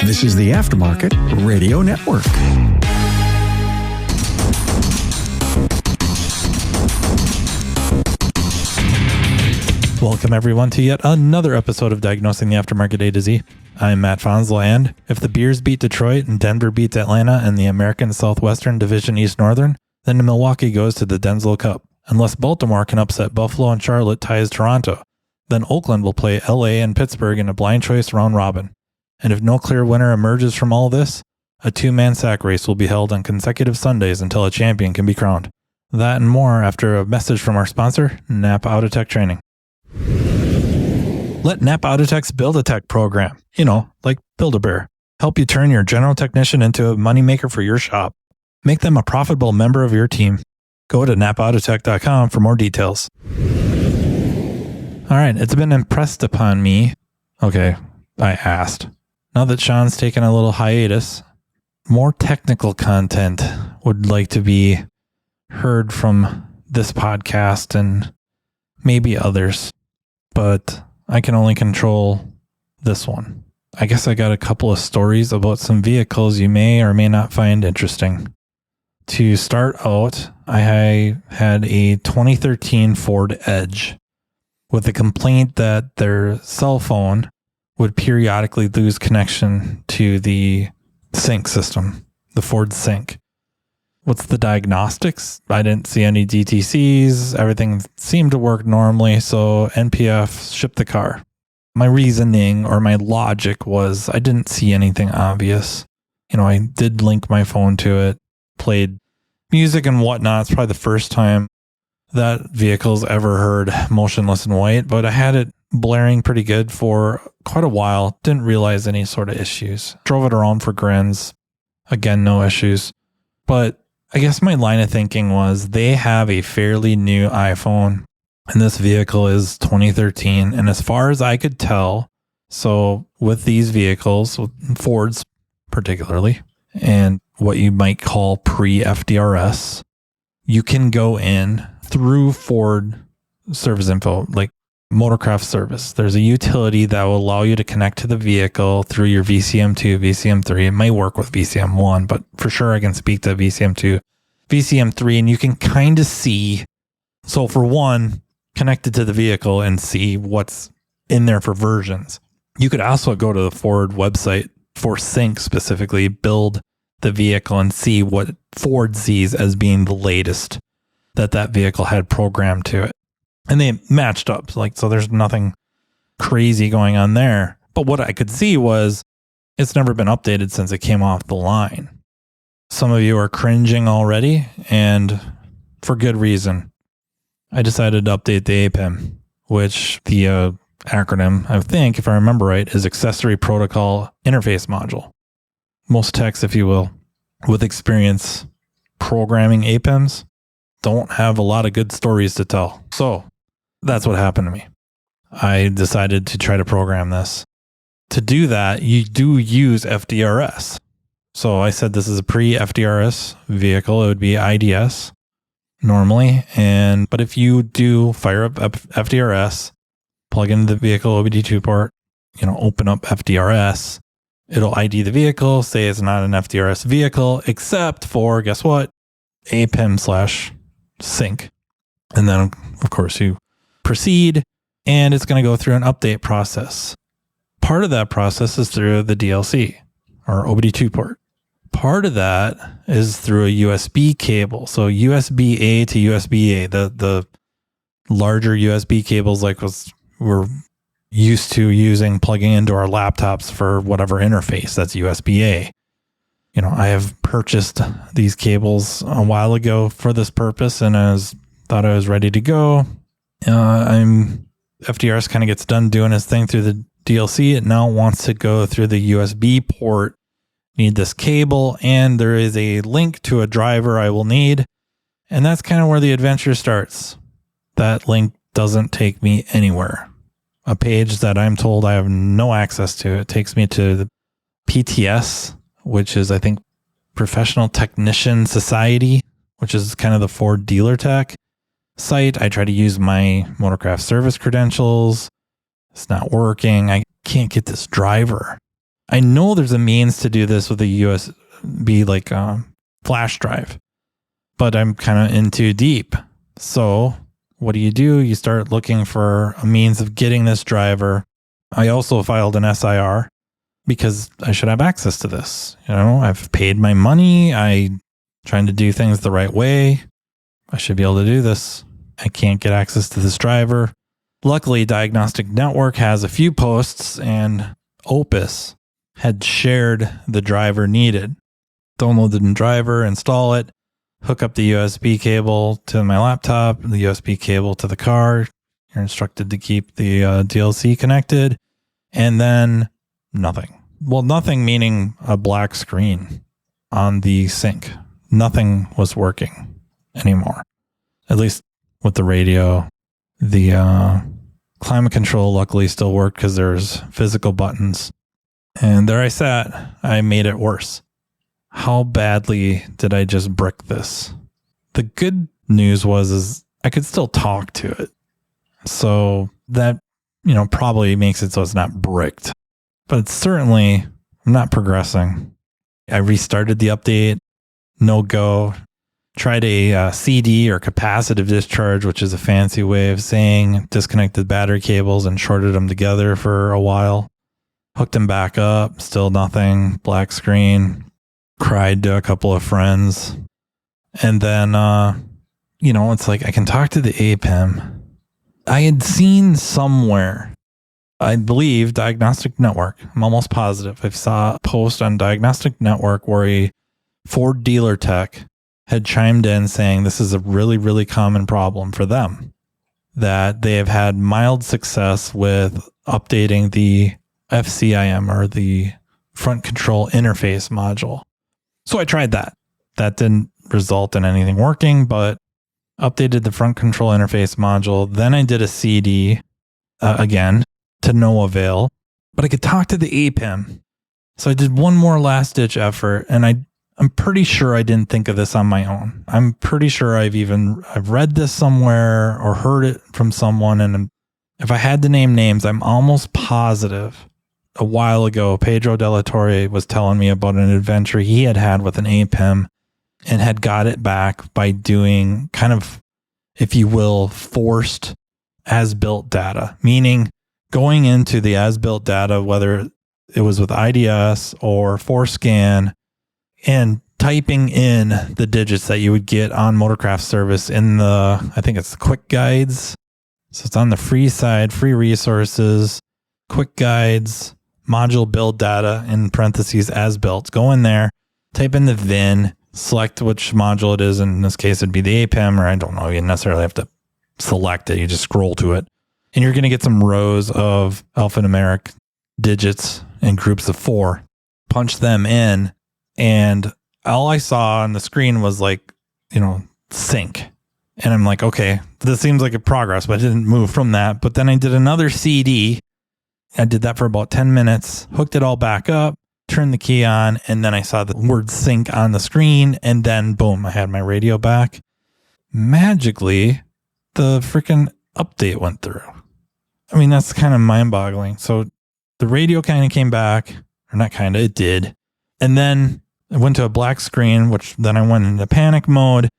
This is the Aftermarket Radio Network. Welcome everyone to yet another episode of Diagnosing the Aftermarket A to Z. I'm Matt Fanslow, and if the Bears beat Detroit and Denver beats Atlanta and the American Southwestern Division East Northern, then Milwaukee goes to the Denzel Cup. Unless Baltimore can upset Buffalo and Charlotte ties Toronto, then Oakland will play LA and Pittsburgh in a blind choice round robin. And if no clear winner emerges from all this, a two-man sack race will be held on consecutive Sundays until a champion can be crowned. That and more after a message from our sponsor, NAPA Autotech Training. Let NAPA Autotech's Build-A-Tech program, like Build-A-Bear, help you turn your general technician into a moneymaker for your shop. Make them a profitable member of your team. Go to napaautotech.com for more details. All right, it's been impressed upon me. Okay, I asked. Now that Sean's taken a little hiatus, more technical content would like to be heard from this podcast and maybe others, but I can only control this one. I guess I got a couple of stories about some vehicles you may or may not find interesting. To start out, I had a 2013 Ford Edge with a complaint that their cell phone would periodically lose connection to the sync system, the Ford Sync. What's the diagnostics? I didn't see any DTCs. Everything seemed to work normally, so NPF shipped the car. My reasoning or my logic was I didn't see anything obvious. I did link my phone to it, played music and whatnot. It's probably the first time that vehicle's ever heard Motionless in White, but I had it blaring pretty good for quite a while. Didn't realize any sort of issues. Drove it around for grins. Again, no issues. But I guess my line of thinking was they have a fairly new iPhone and this vehicle is 2013. And as far as I could tell, so with these vehicles, with Fords particularly, and what you might call pre-FDRS, you can go in through Ford Service Info, like Motorcraft Service. There's a utility that will allow you to connect to the vehicle through your VCM2, VCM3. It may work with VCM1, but for sure I can speak to VCM2, VCM3, and you can kind of see. So for one, connected to the vehicle and see what's in there for versions. You could also go to the Ford website for Sync specifically, build the vehicle and see what Ford sees as being the latest that vehicle had programmed to it. And they matched up. So there's nothing crazy going on there. But what I could see was it's never been updated since it came off the line. Some of you are cringing already, and for good reason. I decided to update the APIM, which the acronym, I think, if I remember right, is Accessory Protocol Interface Module. Most techs, if you will, with experience programming APIMs, don't have a lot of good stories to tell. So that's what happened to me. I decided to try to program this. To do that, you do use FDRS. So I said this is a pre-FDRS vehicle. It would be IDS normally. But if you do fire up FDRS, plug into the vehicle OBD2 port, open up FDRS, it'll ID the vehicle, say it's not an FDRS vehicle, except for, guess what? APIM/sync. And then, of course, you proceed, and it's going to go through an update process. Part of that process is through the DLC, or OBD2 port. Part of that is through a USB cable. So USB-A to USB-A, the larger USB cables like we're used to using, plugging into our laptops for whatever interface, that's USB-A. I have purchased these cables a while ago for this purpose, and thought I was ready to go. FDRS kind of gets done doing its thing through the DLC. It now wants to go through the USB port. Need this cable, and there is a link to a driver I will need. And that's kind of where the adventure starts. That link doesn't take me anywhere. A page that I'm told I have no access to. It takes me to the PTS, which is, I think, Professional Technician Society, which is kind of the Ford dealer tech site. I try to use my Motorcraft service credentials. It's not working. I can't get this driver. I know there's a means to do this with a USB like flash drive, but I'm kind of in too deep. So what do? You start looking for a means of getting this driver. I also filed an SIR because I should have access to this. I've paid my money. I'm trying to do things the right way. I should be able to do this. I can't get access to this driver. Luckily, Diagnostic Network has a few posts, and Opus had shared the driver needed. Download the driver, install it, hook up the USB cable to my laptop, the USB cable to the car. You're instructed to keep the DLC connected, and then nothing. Well, nothing meaning a black screen on the sync. Nothing was working anymore, at least with the radio. The climate control luckily still worked because there's physical buttons. And there I sat. I made it worse. How badly did I just brick this? The good news is I could still talk to it. So that, probably makes it so it's not bricked. But it's certainly not progressing. I restarted the update. No go. Tried a CD or capacitive discharge, which is a fancy way of saying disconnected battery cables and shorted them together for a while. Hooked them back up. Still nothing. Black screen. Cried to a couple of friends. And then, it's like I can talk to the APIM. I had seen somewhere, I believe, Diagnostic Network. I'm almost positive. I saw a post on Diagnostic Network where a Ford dealer tech had chimed in saying this is a really, really common problem for them, that they have had mild success with updating the FCIM, or the front control interface module. So I tried that. That didn't result in anything working, but updated the front control interface module. Then I did a CD again to no avail, but I could talk to the APIM. So I did one more last ditch effort, and I'm pretty sure I didn't think of this on my own. I'm pretty sure I've read this somewhere or heard it from someone. And if I had to name names, I'm almost positive a while ago, Pedro de la Torre was telling me about an adventure he had with an APIM and had got it back by doing kind of, if you will, forced as-built data, meaning going into the as-built data, whether it was with IDS or ForeScan, and typing in the digits that you would get on Motorcraft service in I think it's the quick guides. So it's on the free side, free resources, quick guides, module build data, in parentheses, as built. Go in there, type in the VIN, select which module it is. In this case, it'd be the APIM, or I don't know, you necessarily have to select it. You just scroll to it. And you're going to get some rows of alphanumeric digits in groups of 4. Punch them in, and all I saw on the screen was sync. And I'm like, okay, this seems like a progress, but I didn't move from that. But then I did another CD. I did that for about 10 minutes, hooked it all back up, turned the key on, and then I saw the word sync on the screen, and then boom, I had my radio back. Magically, the freaking update went through. I mean, that's kind of mind-boggling. So the radio kind of came back, or not kind of, it did. And then I went to a black screen, which then I went into panic mode,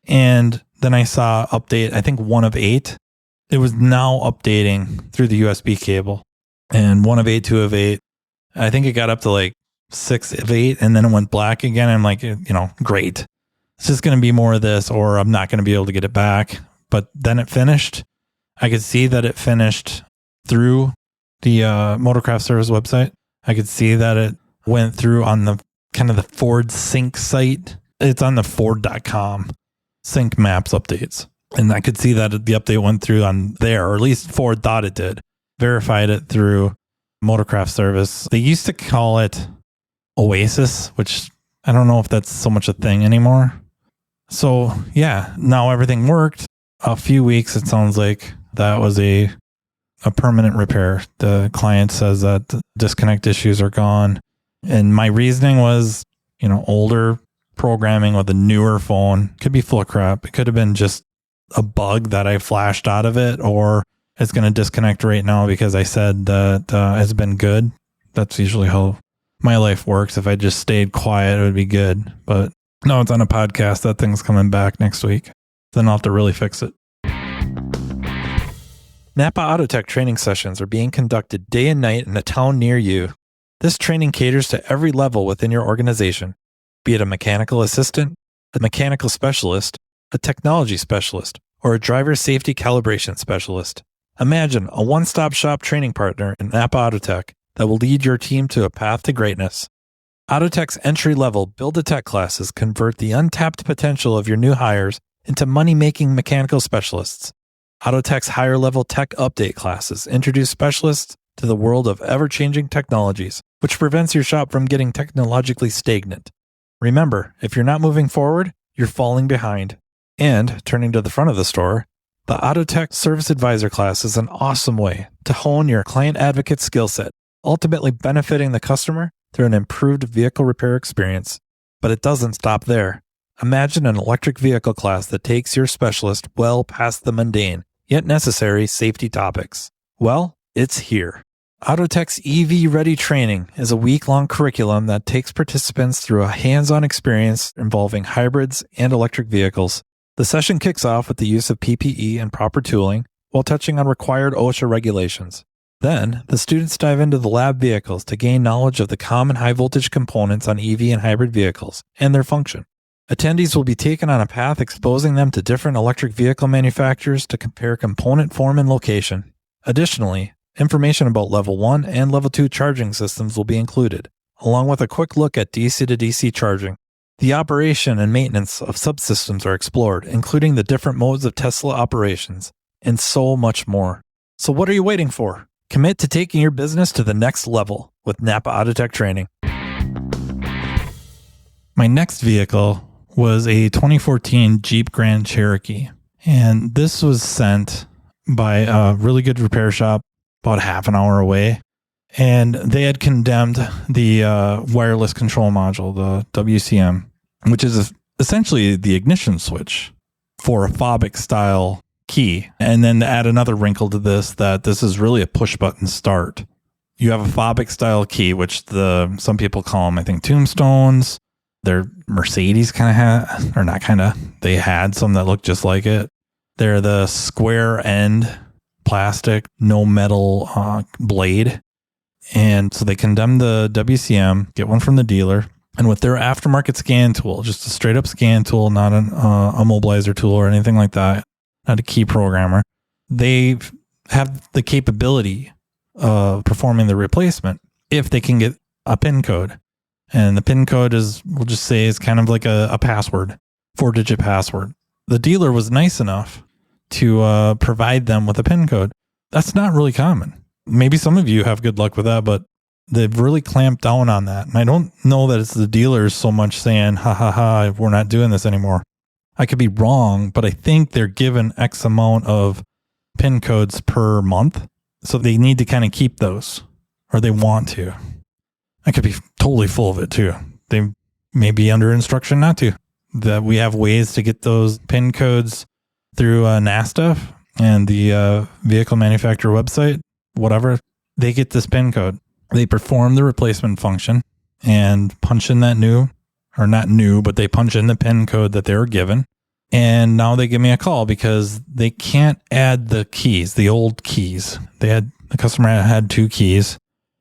and then I saw update, I think 1 of 8. It was now updating through the USB cable. And 1 of 8, 2 of 8. I think it got up to 6 of 8, and then it went black again. I'm like, great. It's just going to be more of this, or I'm not going to be able to get it back. But then it finished. I could see that it finished through the Motorcraft Service website. I could see that it went through on the kind of the Ford Sync site. It's on the Ford.com Sync Maps updates. And I could see that the update went through on there, or at least Ford thought it did. Verified it through Motorcraft Service. They used to call it Oasis, which I don't know if that's so much a thing anymore. So yeah, now everything worked. A few weeks, it sounds like that was a permanent repair. The client says that the disconnect issues are gone. And my reasoning was, older programming with a newer phone could be full of crap. It could have been just a bug that I flashed out of it, or it's going to disconnect right now because I said that it's been good. That's usually how my life works. If I just stayed quiet, it would be good. But no, it's on a podcast. That thing's coming back next week. Then I'll have to really fix it. NAPA Autotech training sessions are being conducted day and night in a town near you. This training caters to every level within your organization, be it a mechanical assistant, a mechanical specialist, a technology specialist, or a driver safety calibration specialist. Imagine a one-stop shop training partner in NAPA Autotech that will lead your team to a path to greatness. Autotech's entry-level Build-A-Tech classes convert the untapped potential of your new hires into money-making mechanical specialists. Autotech's higher-level tech update classes introduce specialists to the world of ever-changing technologies, which prevents your shop from getting technologically stagnant. Remember, if you're not moving forward, you're falling behind. And, turning to the front of the store, the Autotech Service Advisor class is an awesome way to hone your client advocate skill set, ultimately benefiting the customer through an improved vehicle repair experience. But it doesn't stop there. Imagine an electric vehicle class that takes your specialist well past the mundane, yet necessary safety topics. Well, it's here. Autotech's EV Ready training is a week-long curriculum that takes participants through a hands-on experience involving hybrids and electric vehicles. The session kicks off with the use of PPE and proper tooling while touching on required OSHA regulations. Then, the students dive into the lab vehicles to gain knowledge of the common high-voltage components on EV and hybrid vehicles and their function. Attendees will be taken on a path exposing them to different electric vehicle manufacturers to compare component form and location. Additionally, information about Level 1 and Level 2 charging systems will be included, along with a quick look at DC to DC charging. The operation and maintenance of subsystems are explored, including the different modes of Tesla operations, and so much more. So what are you waiting for? Commit to taking your business to the next level with NAPA Autotech training. My next vehicle was a 2014 Jeep Grand Cherokee, and this was sent by a really good repair shop about half an hour away, and they had condemned the wireless control module, the WCM, which is essentially the ignition switch for a fobic style key. And then to add another wrinkle to this, that this is really a push button start. You have a fobic style key, which some people call them, I think, tombstones. They're Mercedes they had some that looked just like it. They're the square end plastic, no metal blade. And so they condemned the WCM, get one from the dealer. And with their aftermarket scan tool, just a straight up scan tool, not a mobilizer tool or anything like that, not a key programmer, they have the capability of performing the replacement if they can get a PIN code. And the PIN code we'll just say, is kind of like a password, 4-digit password. The dealer was nice enough to provide them with a PIN code. That's not really common. Maybe some of you have good luck with that, but they've really clamped down on that. And I don't know that it's the dealers so much saying, we're not doing this anymore. I could be wrong, but I think they're given X amount of PIN codes per month. So they need to kind of keep those, or they want to. I could be totally full of it too. They may be under instruction not to. That we have ways to get those PIN codes through NASTA and the vehicle manufacturer website, whatever. They get this PIN code. They perform the replacement function and punch in that they punch in the PIN code that they were given. And now they give me a call because they can't add the keys, the old keys. The customer had 2 keys,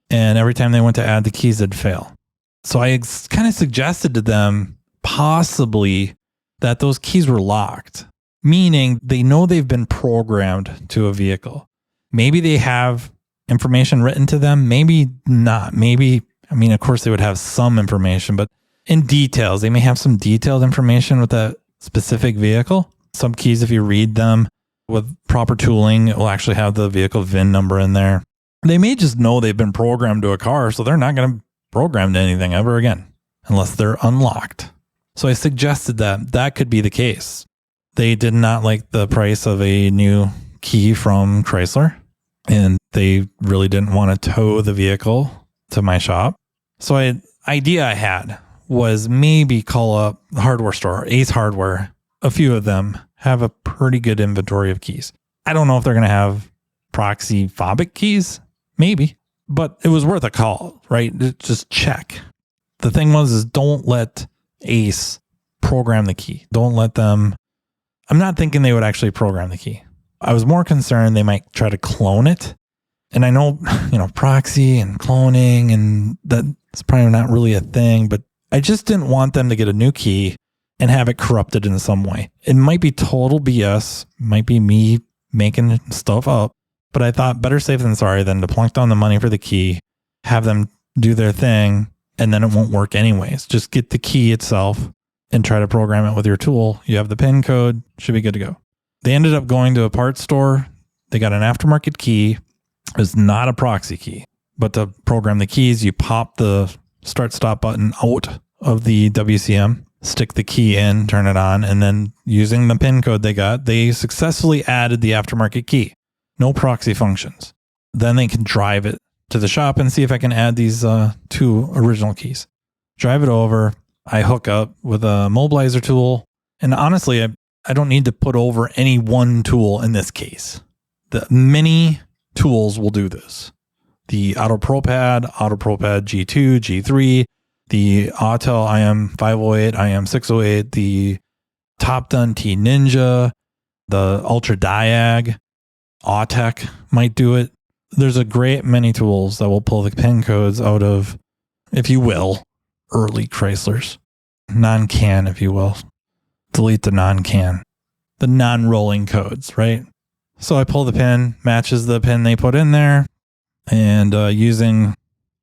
and every time they went to add the keys, it'd fail. So I kind of suggested to them possibly that those keys were locked, meaning they know they've been programmed to a vehicle. Maybe they have information written to them, maybe not. Of course they would have some information, but in details, they may have some detailed information with that specific vehicle. Some keys, if you read them with proper tooling, it will actually have the vehicle VIN number in there. They may just know they've been programmed to a car, so they're not going to program to anything ever again, unless they're unlocked. So I suggested that could be the case. They did not like the price of a new key from Chrysler, and they really didn't want to tow the vehicle to my shop. So idea I had was maybe call up the hardware store, Ace Hardware. A few of them have a pretty good inventory of keys. I don't know if they're going to have proxy fobic keys. Maybe. But it was worth a call, right? Just check. The thing is don't let ACE program the key. Don't let them. I'm not thinking they would actually program the key. I was more concerned they might try to clone it. And I know, proxy and cloning, and that's probably not really a thing, but I just didn't want them to get a new key and have it corrupted in some way. It might be total BS, might be me making stuff up, but I thought better safe than sorry than to plunk down the money for the key, have them do their thing, and then it won't work anyways. Just get the key itself and try to program it with your tool. You have the PIN code, should be good to go. They ended up going to a parts store. They got an aftermarket key. It's not a proxy key, but to program the keys, you pop the start-stop button out of the WCM, stick the key in, turn it on, and then using the PIN code they successfully added the aftermarket key. No proxy functions. Then they can drive it to the shop and see if I can add these 2 original keys. Drive it over. I hook up with a mobilizer tool. And honestly, I don't need to put over any one tool in this case. The many tools will do this. The Autopropad G2, G3, the Autel IM508, IM608, the Top Done T Ninja, the Ultra Diag, Autotech might do it. There's a great many tools that will pull the PIN codes out of, if you will, early Chryslers. Non-can, if you will. Delete the non-can. The non-rolling codes, right? So I pull the pin, matches the pin they put in there, and using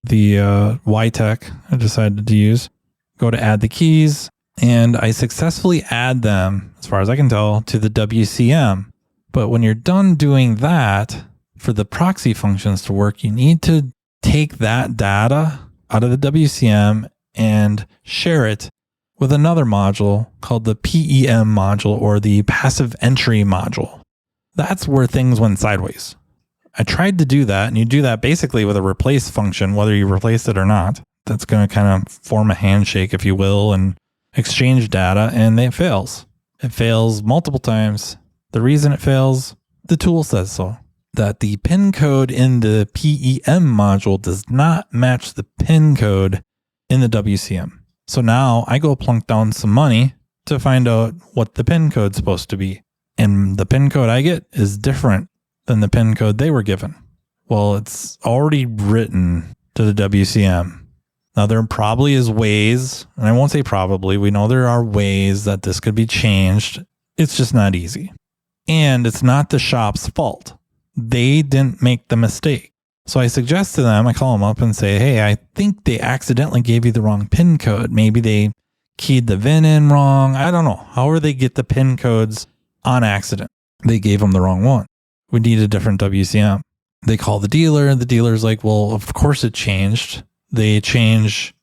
the YTech I decided to use, go to add the keys, and I successfully add them, as far as I can tell, to the WCM. But when you're done doing that, for the proxy functions to work, you need to take that data out of the WCM and share it with another module called the PEM module, or the passive entry module. That's where things went sideways. I tried to do that, and you do that basically with a replace function, whether you replace it or not. That's going to kind of form a handshake, if you will, and exchange data, and it fails. It fails multiple times. The reason it fails, the tool says so. That the PIN code in the PEM module does not match the PIN code in the WCM. So now I go plunk down some money to find out what the PIN code's supposed to be. And the PIN code I get is different than the PIN code they were given. Well, it's already written to the WCM. Now, there probably is ways, and I won't say probably, we know there are ways that this could be changed. It's just not easy. And it's not the shop's fault. They didn't make the mistake. So I suggest to them, I call them up and say, hey, I think they accidentally gave you the wrong PIN code. Maybe they keyed the VIN in wrong. I don't know. However they get the PIN codes on accident, they gave them the wrong one. We need a different WCM. They call the dealer, and the dealer's like, well, of course it changed. They change,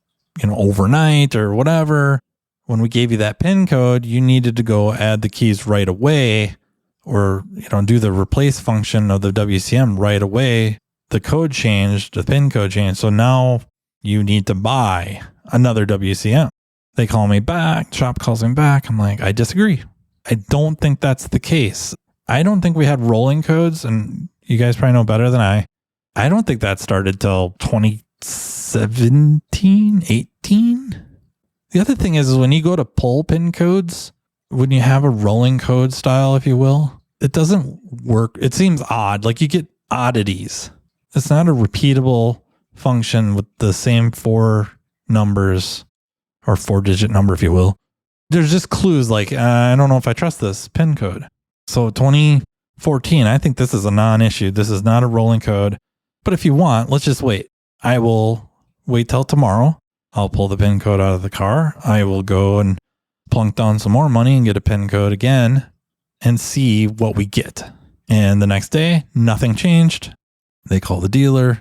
overnight or whatever. When we gave you that PIN code, you needed to go add the keys right away, or, do the replace function of the WCM right away. The code changed, the PIN code changed. So now you need to buy another WCM. They call me back, shop calls me back. I'm like, I disagree. I don't think that's the case. I don't think we had rolling codes, and you guys probably know better than I. I don't think that started till 2017, 18. The other thing is when you go to pull PIN codes, when you have a rolling code style, if you will, it doesn't work. It seems odd. Like you get oddities. It's not a repeatable function with the same 4 numbers, or 4-digit number, if you will. There's just clues like, I don't know if I trust this PIN code. So 2014, I think this is a non-issue. This is not a rolling code. But if you want, let's just wait. I will wait till tomorrow. I'll pull the PIN code out of the car. I will go and plunk down some more money and get a PIN code again and see what we get. And the next day, nothing changed. They call the dealer,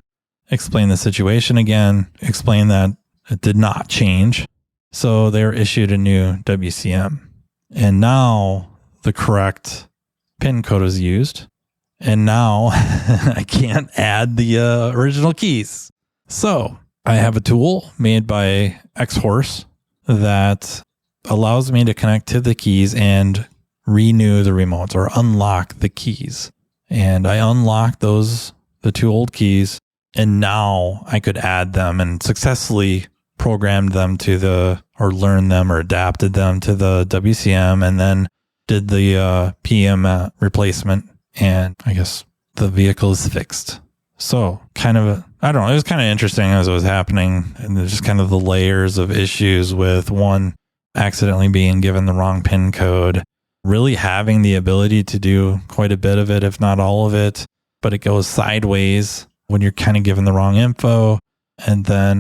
explain the situation again, explain that it did not change. So they're issued a new WCM. And now the correct PIN code is used. And now I can't add the original keys. So I have a tool made by X-Horse that allows me to connect to the keys and renew the remotes, or unlock the keys. And I unlock the 2 old keys, And now I could add them and successfully programmed them or learned them or adapted them to the WCM, and then did the PM replacement, and I guess the vehicle is fixed. So I don't know, it was kind of interesting as it was happening, and there's just kind of the layers of issues with one accidentally being given the wrong PIN code, really having the ability to do quite a bit of it, if not all of it, but it goes sideways when you're kind of given the wrong info. And then,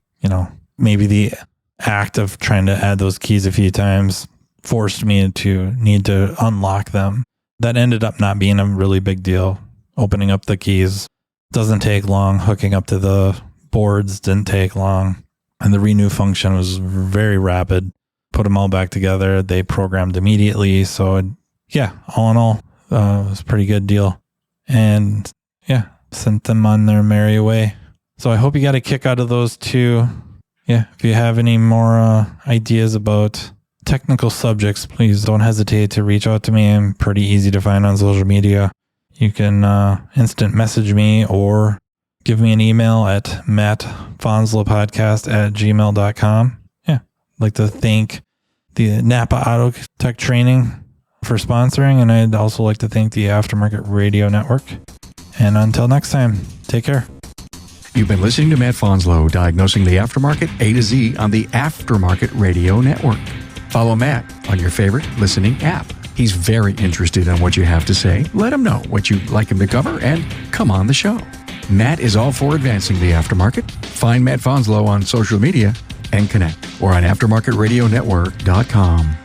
maybe the act of trying to add those keys a few times forced me to need to unlock them. That ended up not being a really big deal. Opening up the keys doesn't take long. Hooking up to the boards didn't take long. And the renew function was very rapid. Put them all back together. They programmed immediately. So yeah, all in all, it was a pretty good deal. And yeah, sent them on their merry way. So I hope you got a kick out of those two. Yeah, if you have any more ideas about technical subjects, please don't hesitate to reach out to me. I'm pretty easy to find on social media. You can instant message me or give me an email at mattfanslowpodcast@gmail.com. Yeah, I'd like to thank the NAPA Autotech training for sponsoring, and I'd also like to thank the Aftermarket Radio Network. And until next time, take care. You've been listening to Matt Fanslow, diagnosing the aftermarket A to Z on the Aftermarket Radio Network. Follow Matt on your favorite listening app. He's very interested in what you have to say. Let him know what you'd like him to cover and come on the show. Matt is all for advancing the aftermarket. Find Matt Fanslow on social media and connect or on aftermarketradionetwork.com.